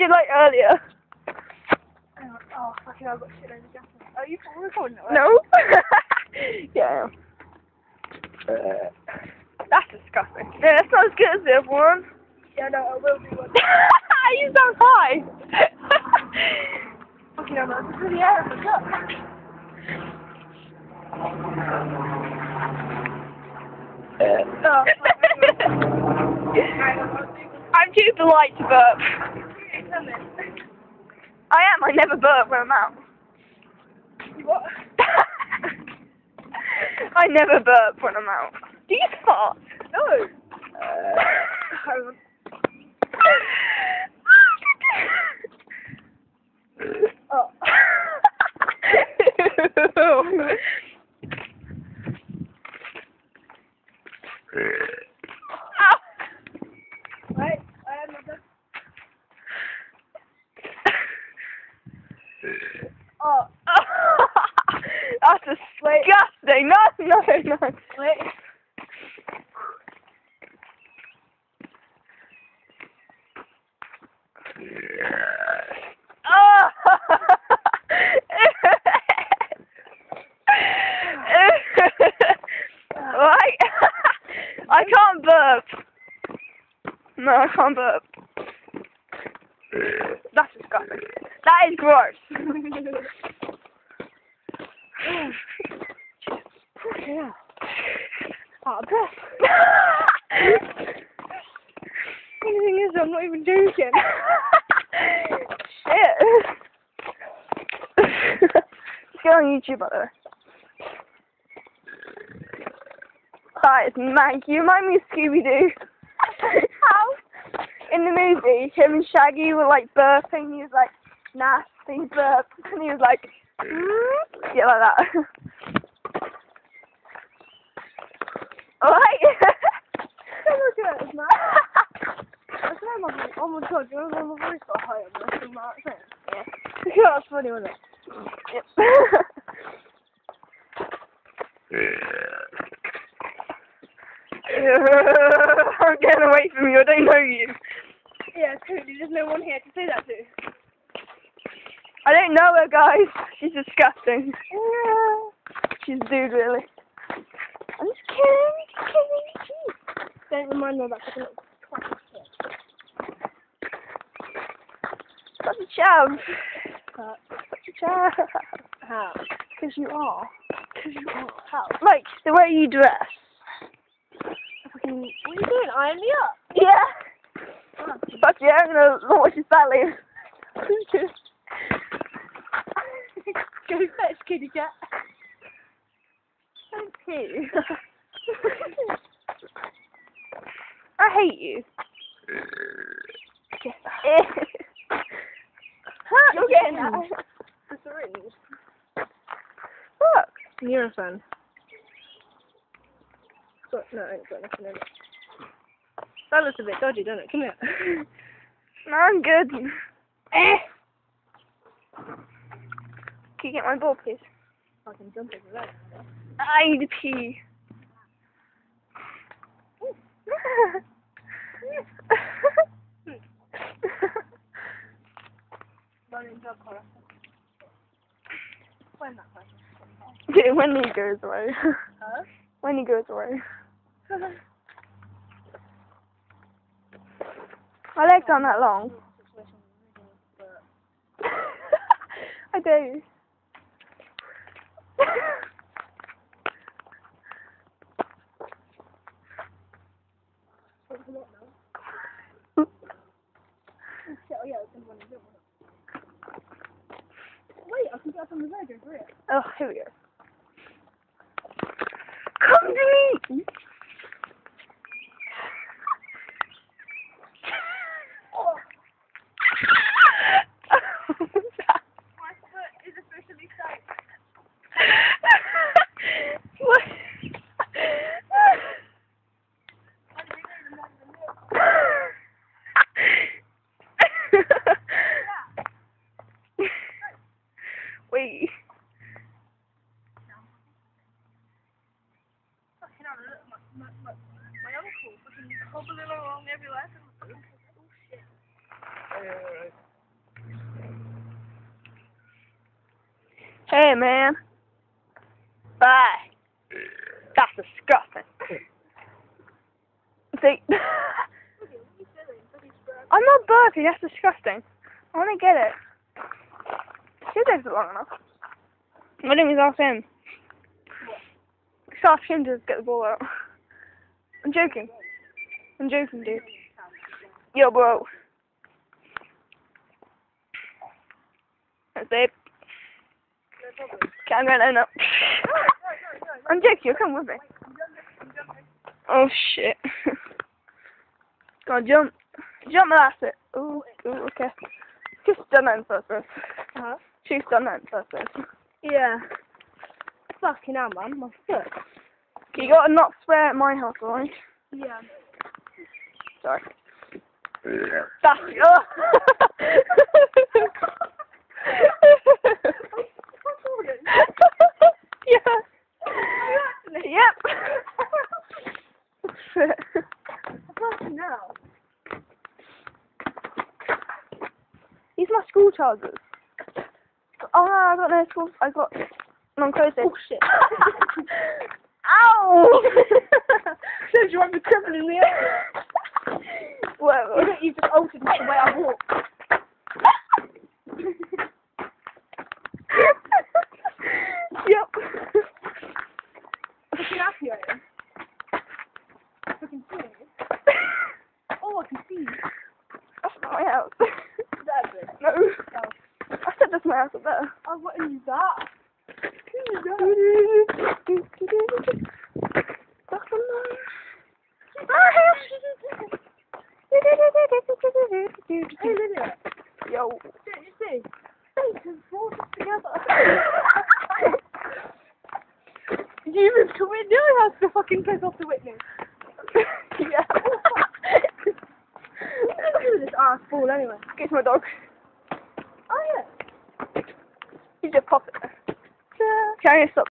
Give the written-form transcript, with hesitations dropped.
did like earlier. Oh, fucking hell, I've got shit over the jacket. Are you recording it? No. Yeah. That's disgusting. Yeah, that's not as good as the other one. Yeah, no, I will do one. You sound high. Fucking hell, man, it's in the air, but look. I'm too polite to burp. I am. I never burp when I'm out. You what? I never burp when I'm out. Do you fart? No. Oh. Wait, I am not. Oh. That's disgusting. No. Wait. Oh. Right? I can't burp. No, I can't burp. That's disgusting. That is gross. Yeah. Out of breath. The thing is, I'm not even joking. Shit. Let's go on YouTube, by the way. That is mank. You remind me of Scooby-Doo. How? In the movie, him and Shaggy were like burping. He was like, nasty burp. And he was like, yeah, like that. Alright. Look at it, man. Oh my god, you remember when my voice got higher when I sang my accent? Yeah. Yeah, that's funny, wasn't it? Yep. I'm getting away from you, I don't know you. Yeah, totally, there's no one here to say that to. I don't know her, guys. She's disgusting. Yeah. She's a dude, really. I'm just kidding. Don't remind me of that fucking little twat shit. Such a chav. Such a chav. How? Because you are. How? Like, the way you dress. Fucking, what are you doing? Iron me up? Yeah. Oh. Fuck yeah, I'm gonna watch his belly. Go fetch, kitty cat. Thank you. I hate you. You're getting that. The syringe. Look. Nurofen. No, I ain't got nothing in it. That looks a bit dodgy, doesn't it? Come here. No, I'm good. Can you get my ball, please? I can jump over there. I need to pee. Yeah, when he goes away. Huh? When he goes away. My legs aren't that long. I do. Wait, I can get up on the road over here. Oh, here we go. Come to me! Oh. My foot is officially safe. What? Wait. Fucking hell, look at my Hey, man. Bye. That's disgusting. See? I'm not burping, that's disgusting. I want to get it. It takes long enough. I didn't even ask him. Just ask him to get the ball out. I'm joking. I'm joking, dude. Yo, bro. Thanks, babe. Okay, I'm going no. I'm joking, you'll come with me. Oh, shit. Go on, jump. Jump, that's it. Ooh, okay. Just done that in first place. Huh? She's done that in first place. Yeah. Fucking hell, man. My foot. You gotta not swear at my house, alright? Yeah. Sorry. That's yeah. Yep. Fucking hell. These are my school trousers. Oh no, I got no school. I got non-closed. Oh shit. Ow! Shows you I'm the criminal in the area. Whatever. You just altered the way I walk. Yep. Fucking happy I am. Fucking see me. Oh, I can see you. That's not my house. That's it. No. Oh. I said that's my house up there. Oh, what is that? That's a lie. Hey, Lydia. Yo. Didn't you see? Faces and forces together. You moved to Whitney. I have to fucking piss off the Whitney. Yeah. Look at this ass ball anyway. It's my dog. Oh yeah. He's just popping. Can I stop?